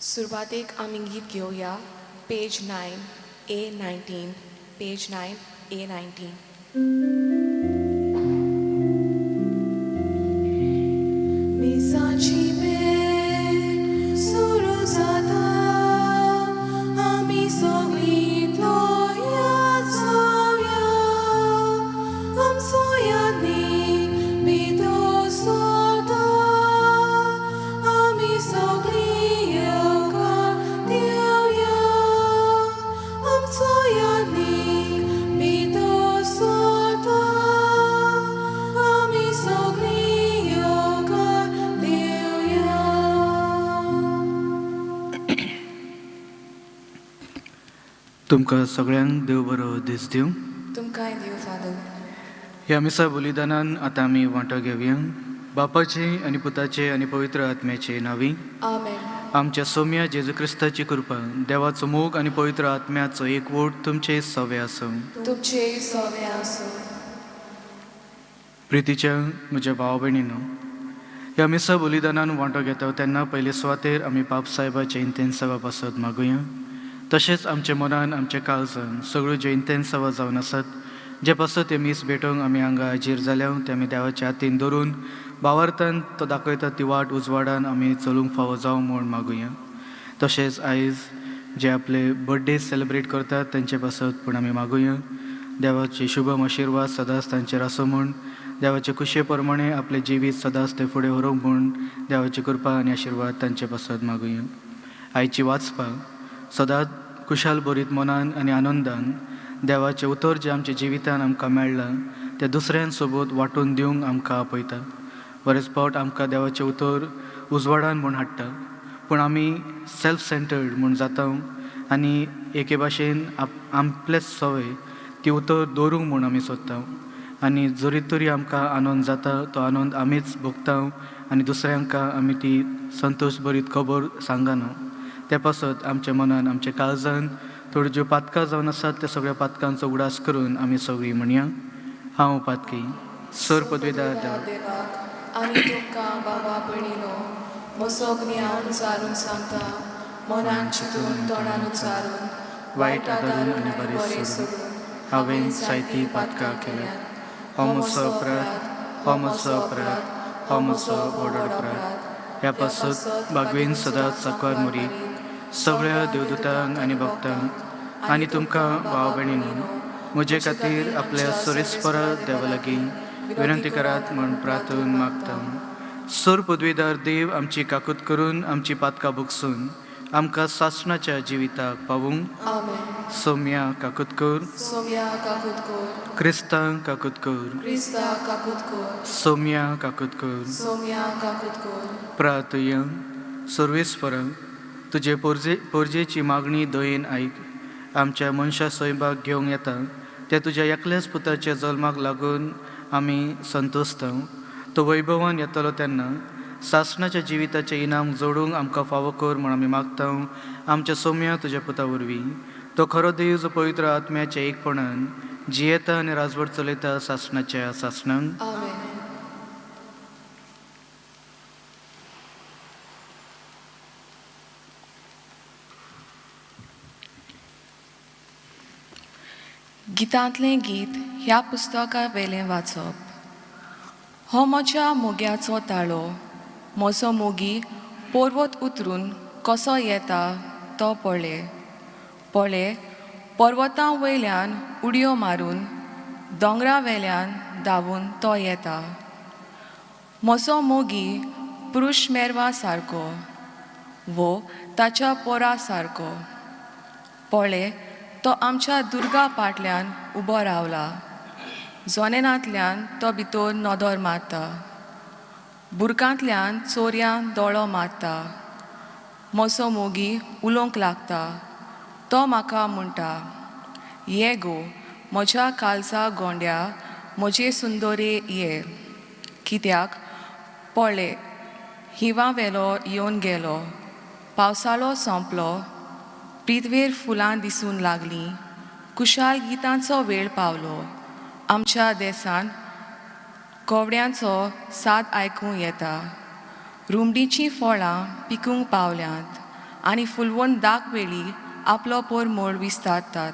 सुरवातेक आमी गीत घेवया पेज 9 A19 पेज 9 A19 मिसाची मेळ सुरू जाता आमी सगळीं तोयार जावया आमचो यादीक भितर सोरता आमी सगळीं येवकार दिवया आमचो यादीक भितर सोरता आमी सगळीं येवकार दिवया. तुमकां सगळ्यांक देव बरो दीस दिवं. तुमकांय देव फादर. ह्या मिसा बलिदानान आतां आमी वांटो घेवया. बापाचे आनी पुताचे आनी पवित्र आत्म्याचे नांवी. आमेन. आमच्या सौम्या जेजू क्रिस्ताची कृपा, देवाचो मोग आनी पवित्र आत्म्याचो एकवट तुमचे सवे आसूं. तुमचे सवे आसूं. प्रितीच्या म्हज्या भाव भयणीनो, ह्या मिसा बलिदानान वांटो घेता तेन्ना पयले सुवातेर आमी बाप साहेबाचे इंतेन सवा पासत मागुया. तशेंच आमच्या मनान आमच्या काळजान सगळ्यो ज्यो इंतेन सवा जावन आसात, जे पासत ते मीस भेटोवंक आमी हांगा हाजीर जाल्या ते आमी देवाच्या हातीन धरून भावार्थान तो दाखयता ती वाट उजवाडान आमी चलूंक फावो जावं म्हूण मागुया. तशेंच आयज जे आपले बर्थडे सेलिब्रेट करतात तांचे पासत पूण आमी मागुया. देवाची शुभम आशिर्वाद सदांच तांचेर आसूं म्हूण, देवाचे कुशे प्रमाणे आपले जिवीत सदांच ते फुडें व्हरूंक म्हूण देवाची कृपा आनी आशिर्वाद तांचे पासत मागुया. आयची वाचपाक सदांच कुशाल बरीत मनान आनी आनंदान देवाचें उतर जें आमच्या जिवितान आमकां मेळ्ळां तें दुसऱ्यां सोबत वांटून दिवंक आमकां आपयता. बरेच फावट आमकां देवाचें उतर उजवाडान म्हूण हाडटा, पूण आमी सेल्फ सेंटर्ड म्हूण जाता आनी एके भाशेन आपलेच सवय ती उतर दवरूंक म्हूण आमी सोदता. आनी जरी तरी आमकां आनंद जाता तो आनंद आमीच भोगता आनी दुसऱ्यांक आमी ती संतोश भरीत खबर सांगना. त्या पासत आमच्या मनान आमच्या काळजान थोड्यो ज्यो पातकां जावन आसात त्या सगळ्या पातकांचो उगडास करून आमी सगळीं म्हणया. हांव पातकी सर पदवीदार देवाक आनी तुमकां बाबा भयणीनो, म्हजो ज्ञान उचारून सांगता, मनान चिंतून तोंडान उचारून वायट आदारून आनी बरें सोडून हांवें जायतीं पातकां केल्यात. हो म्हजो अपराध, हो म्हजो अपराध, हो म्हजो व्हड अपराध. ह्या पासत बागवेन सदांच साकवार मोरी सगळ्या देवदूतांक आनी भक्तांक आनी तुमकां भाव भयणीनो, म्हजे खातीर आपल्या सोरेस्परा देवा लागीं विनंती करात म्हूण प्रार्थून मागता. सर पदवीदार देव आमची काकूत करून आमची पातकां भोगसून आमकां सासणाच्या जिविताक पावूंक. आमेन. सौम्या काकूत कर. सौम्या काकूत कर. क्रिस्तांक काकूत कर. क्रिस्ता काकूत कर. सौम्या काकूत कर. सौम्या काकूत कर. प्रार्थया. सर्वेस्परा, तुजे पोरजेची मागणी दयेन आयक. आमच्या मनशा सैबाक घेवंक येता ते तुज्या एकल्याच पुताच्या जल्माक लागून आमी संतोसता. तो वैभवान येतलो तेन्ना सासणाच्या जिविताचें इनाम जोडूंक आमकां फावो कर म्हूण आमी मागता. आमच्या सौम्या तुज्या पुता वरवीं तो खरो देव जो पवित्र आत्म्याच्या एकपणान जियेता आनी राजवट चलयता सासणाच्या सासणांक. आमेन. गितांतलें गीत ह्या पुस्तका वेलें वाचप. हो म्हज्या मोग्याचो ताळो, म्हजो मोगी पर्वत उतरून कसो येता तो पळय पर्वतां वयल्यान उडयो मारून दोंगरा वेल्यान धांवून तो येता. म्हजो मोगी पुरुश मेरवा सारको वो ताच्या पोरा सारको. पळय तो आमच्या दुर्गा पाटल्यान उबो रावला. जोनेनांतल्यान तो भितर नदर मारता. बुरकांतल्यान चोरयां दोळो मारता. म्हजो मोगी उलोवंक लागता. तो म्हाका म्हणटा, ये गो म्हज्या काळजा गोंड्या, म्हजे सुंदरे ये. कित्याक पळय हिंवा वेलो येवन गेलो, पावसाळो सोंपलो, प्रिथ्वेर फुलां दिसून लागलीं, कुशाल गितांचो वेळ पावलो. आमच्या देसान कोवड्यांचो साद आयकूं येता. रुमडीचीं फळां पिकूंक पावल्यांत आनी फुलवून दाग वेळी आपलो पोर मोड विस्तारतात.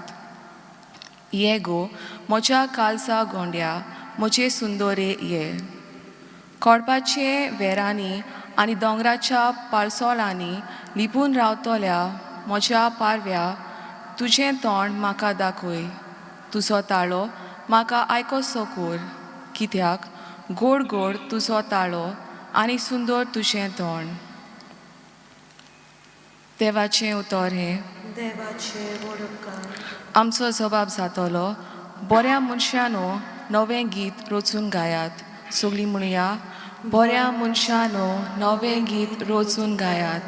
ये गो म्हज्या कालसा गोंड्या, म्हजे सुंदोरे ये. कोडपाचे वेरांनी आनी दोंगराच्या पाळसोळांनी लिपून रावतल्या म्हज्या पारव्या, तुजें तोंड म्हाका दाखय. तुजो ताळो म्हाका आयकोसो कोर, कित्याक गोड गोड तुजो ताळो आनी सुंदर तुजें तोंड. देवाचें उतर हें. देवाचे वडकार. आमचो जबाब जातलो, बऱ्या मनशानो नवें गीत रोचून गायात. सगळीं म्हणुया, बऱ्या मनशानो नवें गीत रोचून गायात.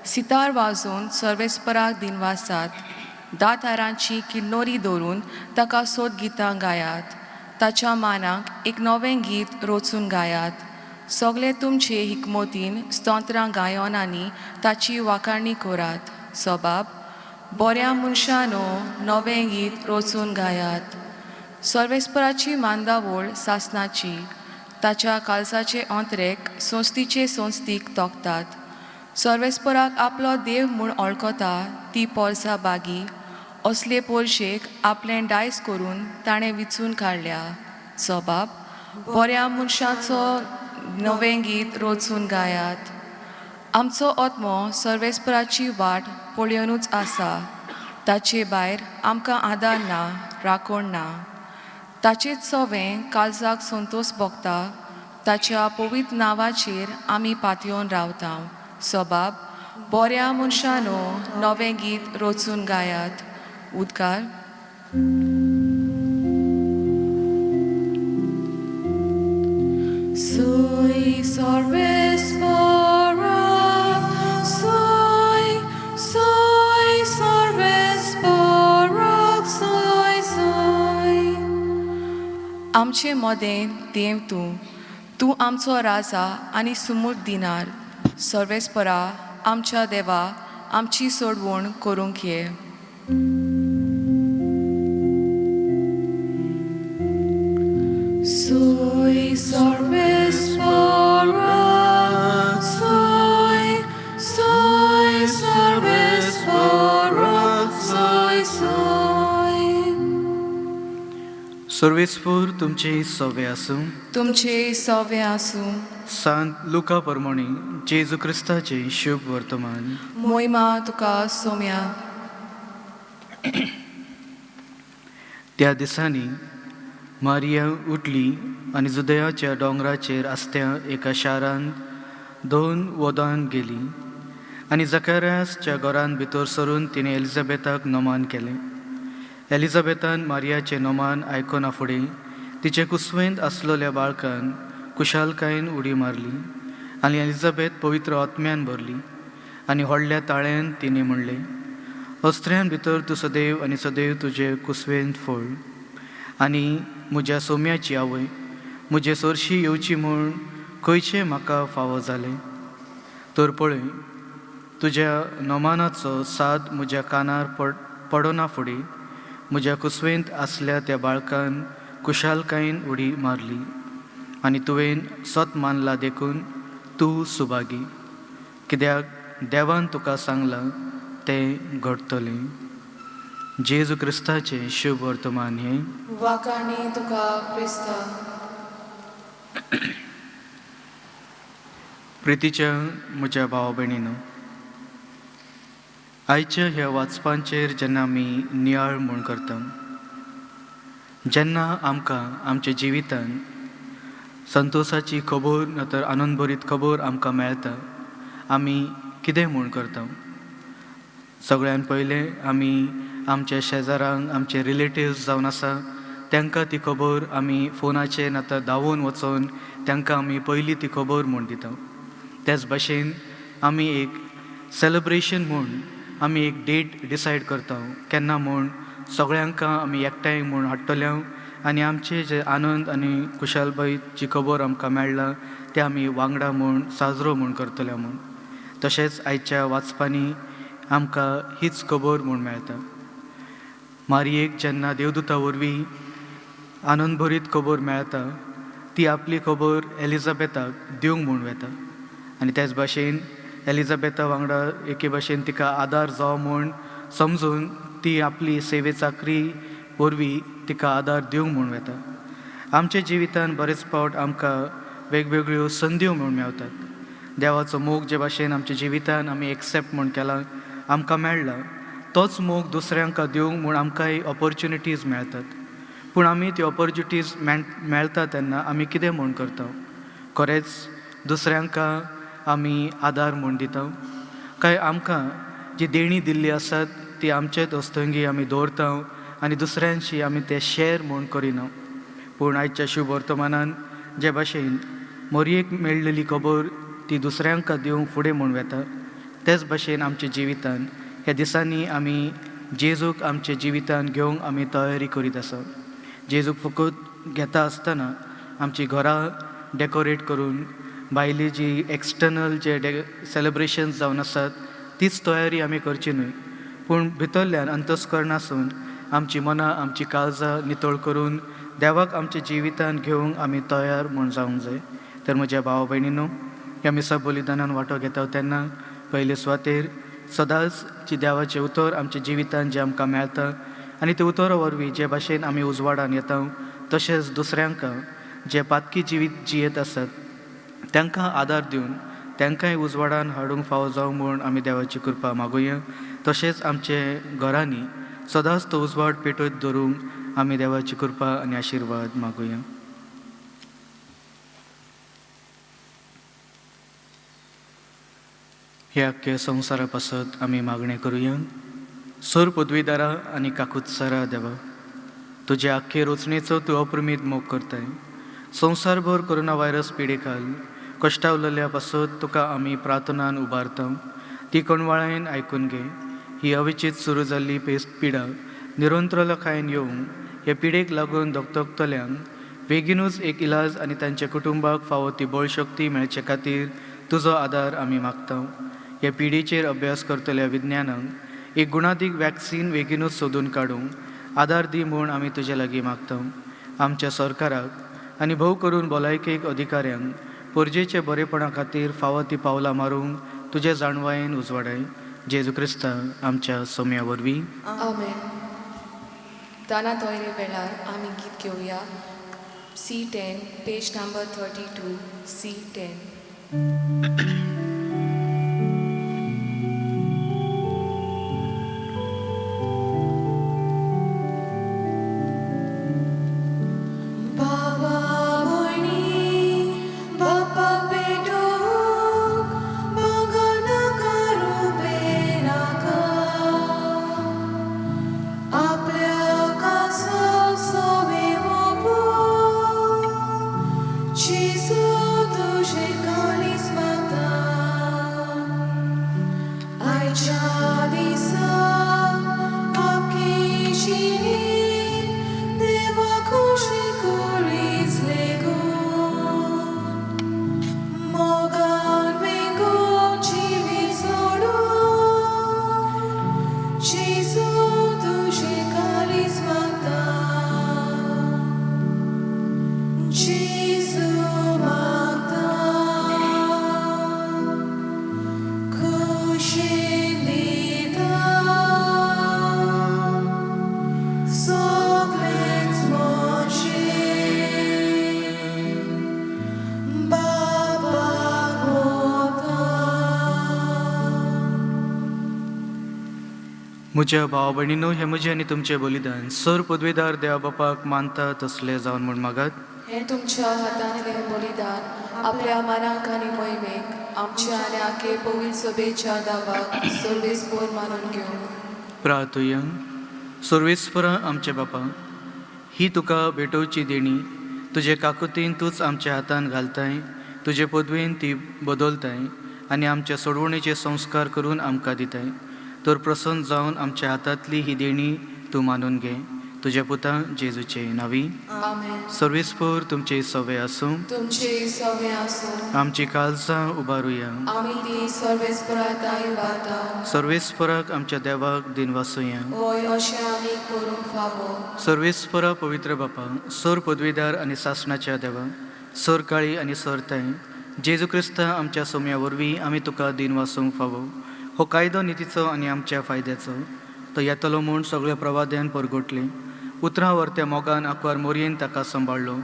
सितार वाजोवन सर्वेस्पराक दिनवासात. दातारांची किन्नोरी दवरून ताका सोद गितां गायात. ताच्या मानाक एक नवें गीत रोचून गायात. सगळे तुमचे हिकमतीन स्तोत्रां गायोन आनी ताची वाखाणणी करात. सबाब, बऱ्या मनशानो नवें गीत रोचून गायात. सर्वेस्पराची मांदावळ सासनाची, ताच्या कालसाचे अंतरेक संस्थीचे संस्थीक तोखतात. सर्वेस्पराक आपलो देव म्हूण ओळखता ती पोरसां बागी, असले पोरशेक आपलें डायस करून ताणें विचून काडल्या. सबाब, बऱ्या मनशाचो नवें गीत रोचून गायात. आमचो आत्मो सर्वेस्पराची वाट पळयोनूच आसा. ताचे भायर आमकां आदार ना, राखण ना. ताचें सवें काळजाक संतोश भोगता. ताच्या पवित्र नांवाचेर आमी पातयेवन रावता. सबाब, बऱ्या मनशानो नवें गीत रोचून गायात. उद्गार. सोय सर्वेस्परा, सोय, सोय सर्वेस्पराक, सोय, सोय. आमचे मोदें देव तूं आमचो राजा आनी सुमूट दिनार. सर्वेस्परा आमच्या देवा, आमची सोडवण करूंक ये. Soy सर्वेस्परा, soy, soy सर्वेस्परा, soy, soy. सर्वेस्पूर तुमचे सवे आसूं. तुमचे सवे आसूं. सांत लुका प्रमाणे जेजू क्रिस्ताचे शुभ वर्तमान. मोहिमा तुका सोम्या. त्या दिसांनी मारिया उठली आनी जुदयाच्या दोंगराचेर आसत्या एका शारांत 2 वोदान गेली. आनी जकार्यासच्या घरांत भितर सरून तिणें एलिझाबेथाक नोमान केलें. एलिझाबेथान मारियाचें नोमान आयकना फुडें तिचे कुसवेंत आसलोल्या बाळकान कुशालकायेन उडी मारली. आनी एलिझाबेथ पवित्र आत्म्यान भरली. आनी व्हडल्या ताळ्यान तिणें म्हणलें, अस्त्र्यान भितर तूं सदैव आनी सदैव तुजे कुसवेंत फोळ. आनी म्हज्या सोम्याची आवय, म्हजे सोरशी येवची म्हूण खंयचें म्हाका फावो जालें. तर पळय, तुज्या नोमानाचो साद म्हज्या कानार पडना फुडें म्हज्या कुसवेंत आसल्या त्या बाळकान कुशालकायेन उडी मारली. आनी तुवें सोत मानला देखून तूं सुभागी, कित्याक देवान तुका सांगलां तें घडटलें. जेजू क्रिस्ताचें शुभ वर्तमान हें. वाखाणी तुका क्रिस्ता. प्रितीच्या म्हज्या भाव भयणीनो, आयच्या ह्या वाचपांचेर जेन्ना आमी नियाळ म्हूण करता, जेन्ना आमकां आमच्या जिवितान संतोशाची खबर ना तर आनंदभरीत खबर आमकां मेळटा, आमी कितें म्हूण करता? सगळ्यान पयलें आमी आमच्या शेजाऱ्यांक, आमचे रिलेटिव्स जावन आसा तांकां ती खबर आमी फोनाचेर ना तर धांवून वचोन तांकां आमी पयलीं ती खबर म्हूण दिता. त्याच भाशेन आमी एक सेलिब्रेशन म्हूण आमी एक डेट डिसायड करता केन्ना म्हूण सगळ्यांक आमी एकठांय म्हूण हाडटल्या आनी आमचे जे आनंद आनी कुशालबाईची खबर आमकां मेळ्ळा ते आमी वांगडा म्हूण साजरो म्हूण करतल्या म्हूण. तशेंच आयच्या वाचपांनी आमकां हीच खबर म्हूण मेळटा. मारयेक जेन्ना देवदूता वरवीं आनंदभरीत खबर मेळटा ती आपली खबर एलिझाबेथाक दिवंक म्हूण वेता. आनी त्याच भाशेन एलिझाबेथा वांगडा एके भाशेन तिका आदार जावं म्हूण समजून ती आपली सेवे चाकरी वरवीं तिका आदार दिवंक म्हूण वेता. आमच्या जिवितान बरेच फावट आमकां वेगवेगळ्यो संद्यो म्हूण मेवतात. देवाचो मोग जे भाशेन आमच्या जिवितान आमी एक्सेप्ट म्हूण केला आमकां मेळ्ळा, तोच मोग दुसऱ्यांक दिवंक म्हूण आमकांय ऑपॉर्च्युनिटीज मेळटात. पूण आमी ती ऑपॉर्च्युनिटीज मेळटा तेन्ना आमी कितें म्हूण करता? खरेंच दुसऱ्यांक आमी आदार म्हूण दिता, काय आमकां जी देणी दिल्ली आसात ती आमचेच वस्तुंगी आमी दवरता आनी दुसऱ्यांशी आमी ते शेअर म्हूण करिना? पूण आयच्या शुभ वर्तमानान जे भाशेन मोरयेक मेळिल्ली खबर ती दुसऱ्यांक दिवंक फुडें म्हूण वेता, तेच भाशेन आमच्या जिवितान ह्या दिसांनी आमी जेजूक आमच्या जिवितान घेवंक आमी तयारी करीत आसा. जेजूक फकत घेता आसतना आमची घरां डेकोरेट करून भायली जी एक्सटर्नल जे सेलिब्रेशन्स जावन आसात तीच तयारी आमी करची न्हय, पूण भितरल्यान अंतस्करणासून आमची मनां आमची काळजां नितळ करून देवाक आमच्या जिवितान घेवंक आमी तयार म्हूण जावंक जाय. तर म्हज्या भावा भयणींनो, ह्या मिसा बलिदानान वांटो घेता तेन्ना पयले सुवातेर सदांच जी देवाचें उतर आमच्या जिवितान जें आमकां मेळटा आनी ते उतरा वरवीं जे भाशेन आमी उजवाडान येता, तशेंच दुसऱ्यांक जे पातकी जिवीत जियेत आसात तांकां आदार दिवन तांकांय उजवाडान हाडूंक फावो जावं म्हूण आमी देवाची कृपा मागुया. तशेंच आमचे घरांनी सदांच तो उजवाड पेटयत दवरूंक आमी देवाची कृपा आनी आशिर्वाद मागुया. ह्या अख्ख्या संवसारा पासत आमी मागणें करुया. सर पदवीदारा आनी काकुत्सारा देवा, तुजे आख्खे रचणेचो तूं अप्रमीत मोग करताय. संवसारभर कोरोना व्हायरस पिडेखाल कश्टा उरलेल्या पासत तुका आमी प्रार्थनान उबारता. ती कणवाळेन आयकून घे. ही अविचित सुरू जाल्ली पिडा निरंतरलखायेन येवंक, हे पिडेक लागून दोगतोगतल्यांक बेगीनूच एक इलाज आनी तांच्या कुटुंबाक फावो ती बळशक्ती मेळचे खातीर तुजो आदार आमी मागता. ह्या पिडेचेर अभ्यास करतल्या विज्ञानांक एक गुणादीक वॅक्सीन बेगीनूच सोदून काडूंक आदार दी म्हूण आमी तुजे लागीं मागता. आमच्या सरकाराक आनी भोव करून भलायकेक अधिकाऱ्यांक परजेचे बरेपणा खातीर फावो ती पावलां मारूंक तुजे जाणवायेन उजवाडाय. जेजू क्रिस्ता आमच्या सोम्या वरवीं. आमेन. दाना तोयरे वेळार आमी गीत घेवया. C10, page number 32, C10. म्हज्या भावा भयणींनो, हें म्हजें आनी तुमचें बलिदान सर पदवीदार देवा बापाक मानता तसलें जावन म्हूण मागात. हें तुमच्या हातांतलें बलिदान आपल्या मनाक आनी मोहिमेक आमच्या आनी आखे पवित्र सभेच्या दावाक सर्वेस्पर मानून घेवंक प्रार्थुया. सर्वेस्परा आमचे बापा, ही तुका भेटोवची देणी तुजे काकुतीन तूंच आमच्या हातान घालताय, तुजे पदवेन ती बदलताय आनी आमच्या सोडवणेचे संस्कार करून आमकां दिताय. तर प्रसन्न जावन आमच्या हातांतली ही देणी तूं मानून घे. तुज्या पुता जेजूचे नावी. आमेन. सर्वेस्पर तुमचे सवे आसूं. तुमचे सवे आसूं. आमची काळजां उबारुया. आमी ती सर्वेस्पराताय उबारता. सर्वेस्पराक आमच्या देवाक दिन वासुया. वय अशें आमी करूंक फावो. सर्वेस्परा पवित्र बापा, सर पदवीदार आनी सासणाच्या देवा, सर काळी आनी सरताय जेजू क्रिस्ता आमच्या सोम्या वरवीं आमी तुका दिन वासूंक फावो. हो कायदो नितीचो आनी आमच्या फायद्याचो. तो येतलो म्हूण सगळ्या प्रवाद्यान परगटले. उतरां व्हरत्या मोगान आंकवार मोरयेन ताका सांबाळलो.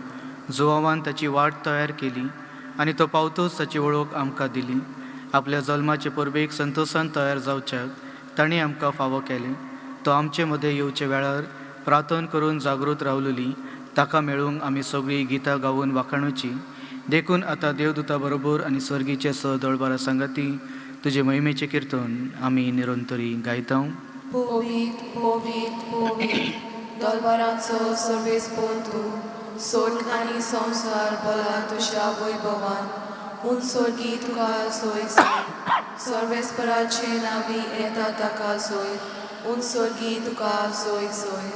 जुवावान ताची वाट तयार केली आनी तो पावतोच ताची वळख आमकां दिली. आपल्या जल्माचे परबेक संतोशान तयार जावच्याक ताणें आमकां फावो केलें. तो आमचे मदें येवचे वेळार प्रार्थना करून जागृत रावलेली. ताका मेळूंक आमी सगळीं गितां गावून वाखाणुची. देखून आतां देवदूता बरोबर आनी स्वर्गीचे दळबारा सांगाती तुजे महिमेचे किर्तन आमी निरंतरी गायता. पोवीत पोवीत पोवीत दरबारांचो सर्वेस तूं सोर्ग आनी संवसार भला तुज्या वैभवान उंचोर्गी तुका सोय सर्वेस्पराचे नावी येता ताका सोय उंचोर्गी तुका सोय सोय.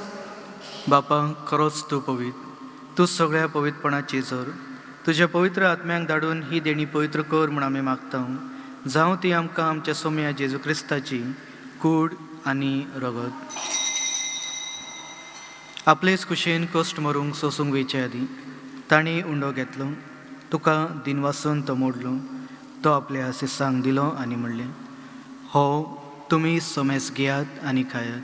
बापा, खरोच तूं पवित्र. तूं सगळ्या पवित्रपणाची जोर. तुज्या पवित्र आत्म्यांक धाडून ही देणी पवित्र कर म्हूण आमी मागता. जावं ती आमकां आमच्या सोम्या जेजू क्रिस्ताची कूड आनी रगत. आपलेच कुशेन कश्ट मरूंक सोसूंक वयचे आदी ताणें उंडो घेतलो. तुका दिनवासून तो मोडलो. तो आपल्या शिसांक दिलो आनी म्हणलें, हो तुमी सोमेस घेयात आनी खायात.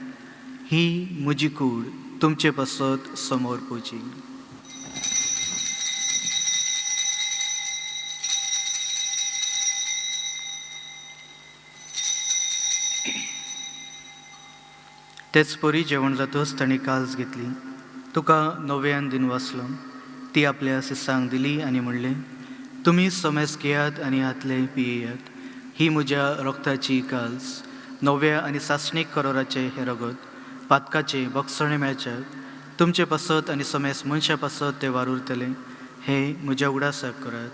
ही म्हजी कूड तुमचे पासत समोर पोची. तेच परी जेवण जातच ताणें काल्स घेतली. तुका नव्यान दिन वाचलो. ती आपल्या शिसांक दिली आनी म्हणलें, तुमी सोमेस घेयात आनी हातले पियेयात. ही म्हज्या रक्ताची काल्स, नव्या आनी सासणीक करोराचे हे रगत, पातकाचे बक्षणे मेळच्याक तुमचे पासत आनी सोमेस मनशा पासत ते वार उरतले. हे म्हज्या उगडासाक करात.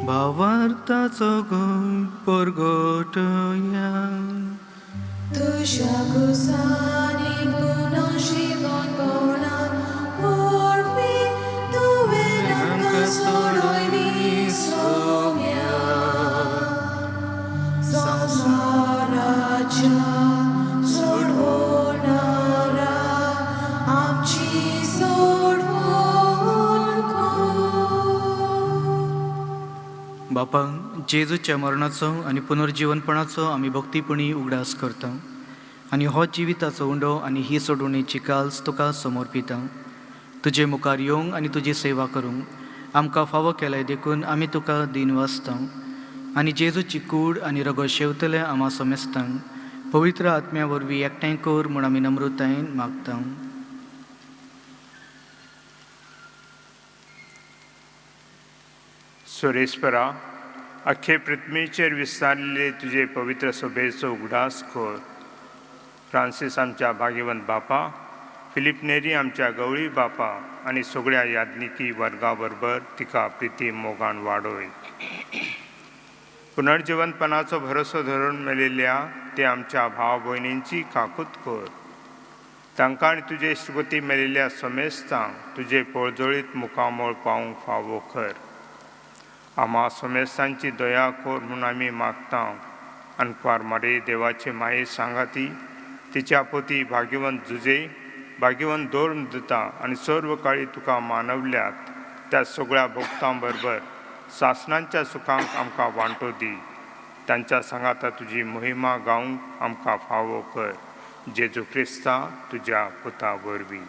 भावार्थाचो गोड परगटया. तुझ्या गुसानी गुणाशी बनवणा वरवी तुवें आमकां सोडोयली सोम्या संवसाराच्या सोडवणारा आमची सोडवण बापा, जेजूच्या मरणाचो आनी पुनर्जीवनपणाचो आमी भक्तीपणी उगडास करता आनी हो जिविताचो उंडो आनी ही सोडवणेची काल्स तुका समर्पिता. तुजे मुखार येवंक आनी तुजी सेवा करूंक आमकां फावो केल्याय देखून आमी तुका दिन वाचता आनी जेजूची कूड आनी रगत शेवतले आमा समेस्तांक पवित्र आत्म्या वरवीं एकठांय कर म्हूण आमी नम्रतायेन मागता. सुरेस्परा, अख्खे पृथ्वीचेर विस्तारलेले तुझे पवित्र सभेचो उगडास कर. फ्रांसीस आमच्या भाग्यवंत बापा, फिलिप नेरी आमच्या गवळी बापा आनी सगळ्या याज्ञिकी वर्गा बरोबर तिका प्रिती मोगान वाडोय. पुनर्जीवनपणाचो भरोसो धरून मेलेल्या ते आमच्या भाव भयणींची काकूत कर. तांकां आनी तुजे इश्टपती मेलेल्या समेस्तांक तुजे पळजोळीत मुखामोळ पावूंक फावो कर. आमा समेस्तांची दया कर म्हूण आमी मागता. अनपार मारे देवाचे माये सांगाती तिच्या पोती भाग्यवंत जुजे भाग्यवंत दोन दिता आनी सर्व काळी तुका मानवल्यात त्या सगळ्या भक्तां बरोबर सासणांच्या सुखांक आमकां वांटो दी. तांच्या सांगाता तुजी महिमा गावंक आमकां फावो कर. जेजू क्रिस्ता तुज्या पुता वरवीं.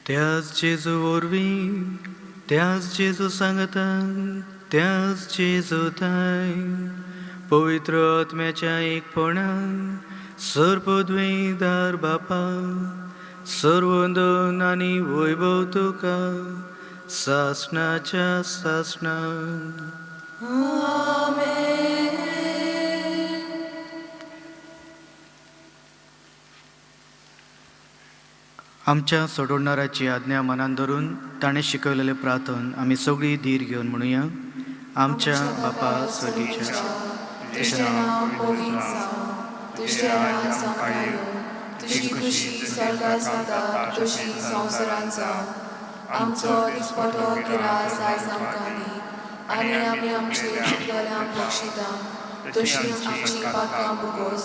त्याच जेजू वरवीं, त्याच जेजू सांगता, त्याच जेजू थाय पवित्र आत्म्याच्या एकपणान सर्वद्वेदार बापा सर्वंदन आनी वैभव तुका सासणाच्या सासणा. आमच्या सोडवणाऱ्याची आज्ञा मनान धरून ताणें शिकयलेले प्रार्थन आमी सगळीं धीर घेवन म्हणुया. आमच्या बापा स्वर्गीच्या, तुझें नांव पवित्र जावं, तुझें राज जावं, तुजी खुशी स्वर्गांत जाता तशी संवसारांत जावं. आमचो दिसपटो गिरास आयज आमकां दी आनी आमी आमचे चुकलोल्यांक बक्षिता तशींच आमची पातकां बुगोस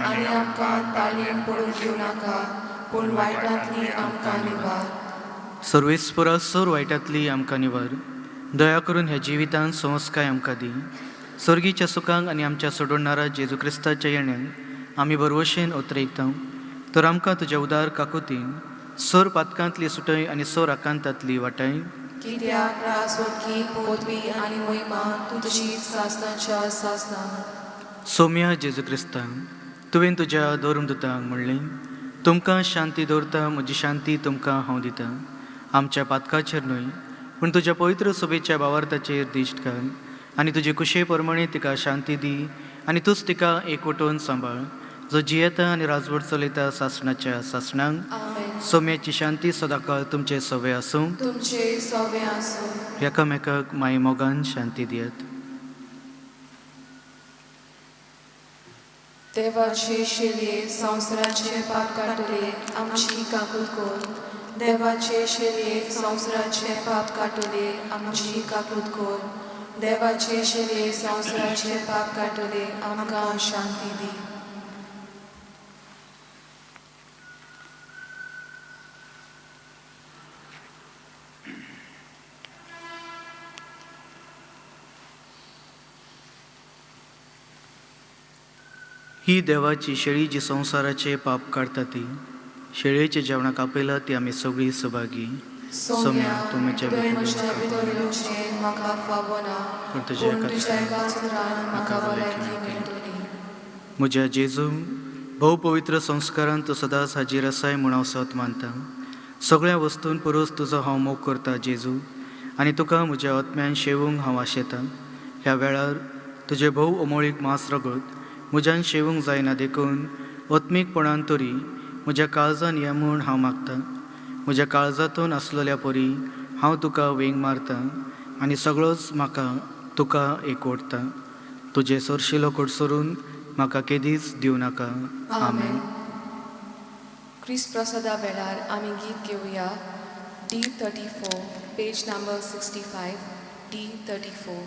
आनी आमकां ताळयेन पडून दिवं नाका पूण वायटांतली आमकां निवार. सर्वेस्परा सर वायटांतली आमकां निवार. दया करून ह्या जिवितांत संस्काय आमकां दी. सर्गीच्या सुखांक आनी आमच्या सोडवणारा जेजू क्रिस्ताच्या येण्याक आमी बरवशेन ओतरयता. तर आमकां तुज्या उदार काकुतीन सर पातकांतली सुटय आनी सर आकांतांतली वाटाय. कित्याक राजवटकी पदवी आनी मोहिमा तुजीच सासनाच्या सासना. सौम्या जेजू क्रिस्ता, तुवें तुज्या धर्मदुतांक म्हणलें, तुमकां शांती दवरता, म्हजी शांती तुमकां हांव दितां. आमच्या पातकाचेर न्हय पूण तुज्या पवित्र सभेच्या भावार्थाचेर दिश्ट घाल आनी तुजे कुशे प्रमाणे तिका शांती दी आनी तूच तिका एकवटून सांबाळ जो जियेता आनी राजवट चलयता सासणाच्या सासणांक. आमेन. सौम्याची शांती सदांकाळ तुमचे सवे आसूं. तुमचे सवे आसूं. एकामेकाक माई मोगान शांती दियात. देवाचे शेलये संवसाराचे पाप काटले आमची काकूत कोर. देवाचे शेलये संवसाराचे पाप काटले आमची काकूत कोर. देवाचे शेलये संवसाराचे पाप काटले आमकां शांती दी. ही देवाची शेळी जी संवसाराचे पाप काडटा ती. शेळयेच्या जेवणाक आपयला ती आमी सगळीं सभागी. सौम्या तुमच्या तुवें म्हज्या भितर येवचें म्हाका फावना पूण पूण तुज्या तुज्या एका सुरान म्हाका भलायकी मेळटली. म्हज्या जेजू, भोव पवित्र संस्कारांत तूं सदांच हाजीर आसाय म्हूण हांव सत मानता. सगळ्या वस्तून परस तुजो हांव मोग करता जेजू आनी तुका म्हज्या आत्म्यान शेवूंक हांव आशेतां. ह्या वेळार तुजे भोव अमोळीक मांस रगत म्हज्यान शेवूंक जायना देखून आत्मीकपणान तरी म्हज्या काळजान या म्हूण हांव मागतां. म्हज्या काळजांतून आसलेल्या परी हांव तुका वेंग मारतां आनी सगळोच म्हाका तुका एकवटता. तुजे सरशिलो कोडसरून म्हाका केदीच दिवं नाका. आमेन. क्रिस्त प्रसादा वेळार आमी गीत घेवया. D34 page number 65. D34.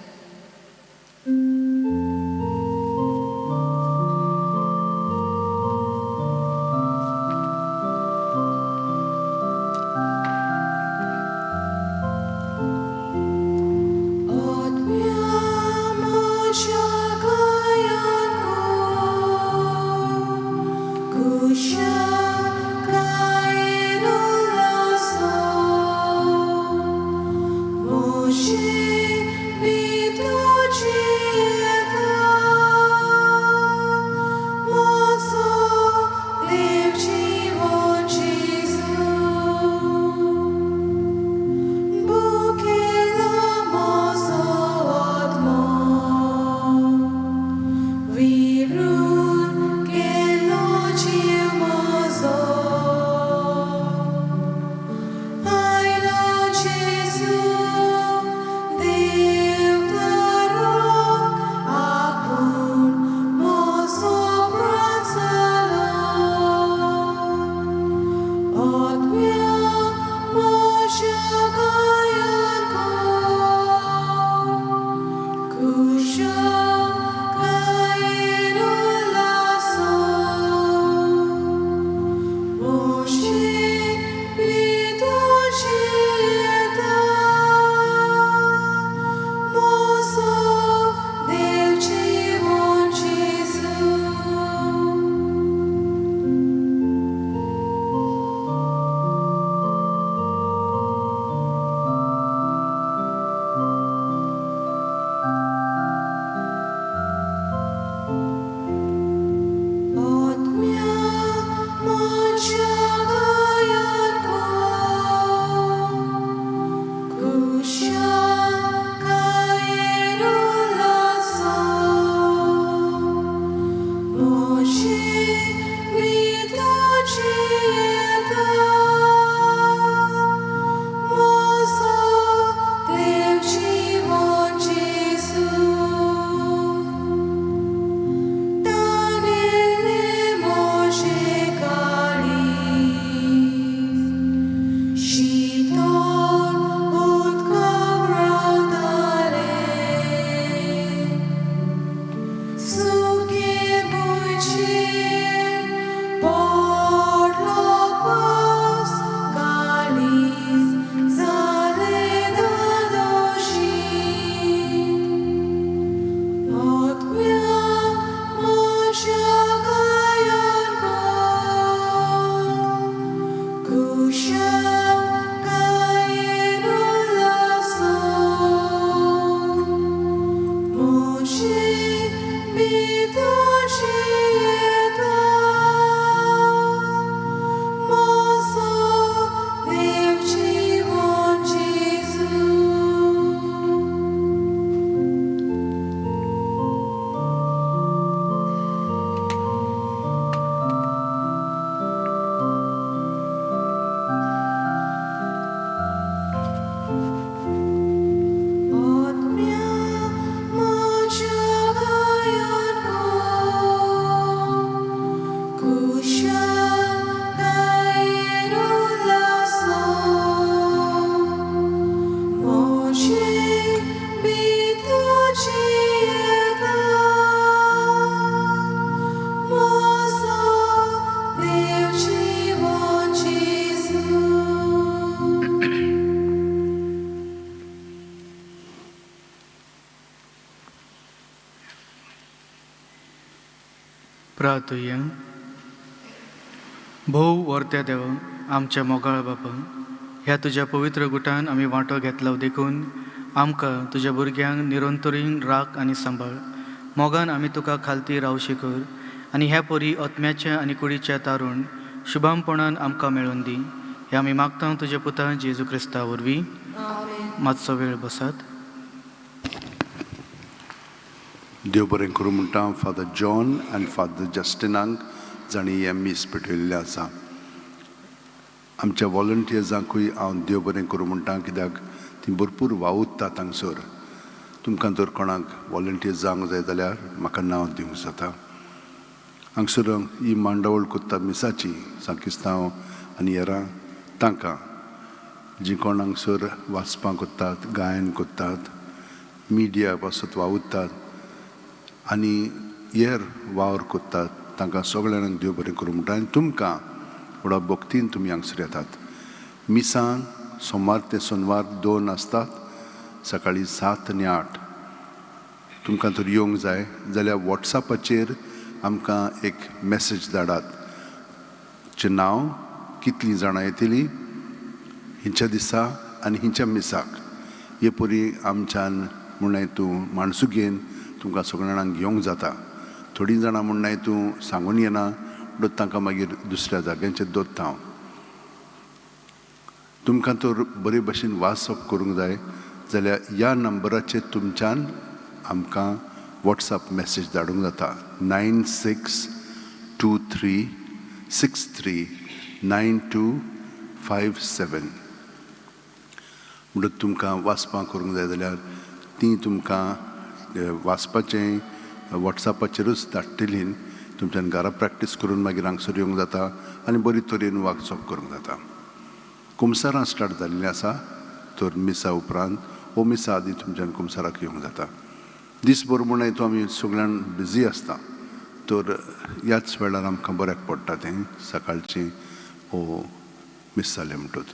प्रार्थुया. भोव वर्त्या देव, आमच्या मोगाळ बापा, ह्या तुज्या पवित्र गुटान आमी वांटो घेतलो देखून आमकां तुज्या भुरग्यांक निरंतरीन राख आनी सांबाळ. मोगान आमी तुका खालती रावशी कर आनी ह्या परी ओतम्याच्या आनी कुडीच्या तारून शुभामपणान आमकां मेळून दी. हे आमी मागता तुज्या पुता जेजू क्रिस्ता वरवीं. मातसो वेळ बसात. देव बरें करूं म्हणटा फादर जॉन आनी फादर जस्टिनांक जाणी हे मीस पेटयल्लें आसा. आमच्या वॉलंटियर्सांकूय हांव देव बरें करूं म्हणटा, कित्याक ती भरपूर वावुरतात हांगसर. तुमकां जर कोणाक वॉलंटियर्स जावंक जाय जाल्यार म्हाका नांव दिवंक जाता. हांगसर ही मांडावळ कोत्ता मिसाची सांकिस्तांव आनी हेरां तांकां जीं कोण हांगसर वाचपां कोत्तात, गायन कोत्तात, मिडिया पासत वावुरतात आनी हेर वावर कोत्तात, तांकां सगळ्यांक देव बरें करूं म्हणटा. आनी तुमकां व्हडा भक्तीन तुमी हांगसर येतात. मिसान सोमार ते सोनवार 2 आसतात, सकाळीं 7 आनी 8. तुमकां तर येवंक जाय जाल्यार वॉट्सॅपाचेर आमकां एक मॅसेज धाडात. जें नांव, कितलीं जाणां येतलीं, हिंच्या दिसा आनी हिंच्या मिसाक. हे परी आमच्यान म्हणून तूं माणसुगेन तुमकां सगळ्या जाणांक घेवंक जाता. थोडीं जाणां म्हणून तूं सांगून येना म्हणून तांकां मागीर दुसऱ्या जाग्यांचेर दवरता हांव. तुमकां तर बरे भशेन वाचप करूंक जाय जाल्यार ह्या नंबराचेर तुमच्यान आमकां वॉट्सॅप मॅसेज धाडूंक जाता. 9623639257. म्हणून तुमकां वाचपां करूंक जाय जाल्यार ती तुमकां वाचपाचें वॉट्सॅपाचेरूच धाडटलीं. तुमच्यान घरा प्रॅक्टीस करून मागीर हांगसर येवंक जाता आनी बरे तरेन वाचप करूंक जाता. कुमसारां स्टार्ट जाल्लीं आसा, तर मिसा उपरांत हो मिसा आदीं तुमच्यान कुमसाराक येवंक जाता. दीसभर म्हणून तो आमी सगळ्यान बिजी आसता, तर ह्याच वेळार आमकां बऱ्याक पडटा तें सकाळचें हो मिस जालें म्हणटूच.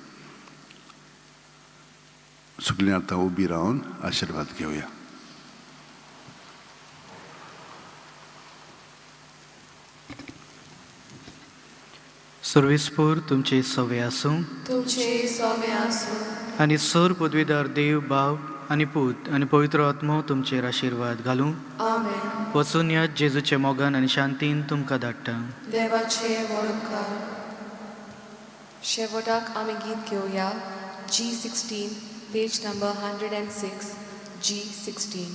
सगळीं आतां उबी रावन आशिर्वाद घेवया. सर्वेस्पोर तुमचे सवे आसूं तुमचे सोमे आसूं आनी सर पदवीदार देव, बाब आनी पूत आनी पवित्र आत्मो तुमचेर आशिर्वाद घालूं. आमेन. वचून या जेजूचे मोगान आनी शांतीन तुमकां धाडटा. देवाचे वळखकार. शेवटाक आमी गीत घेवया. G16, page number 106, G16.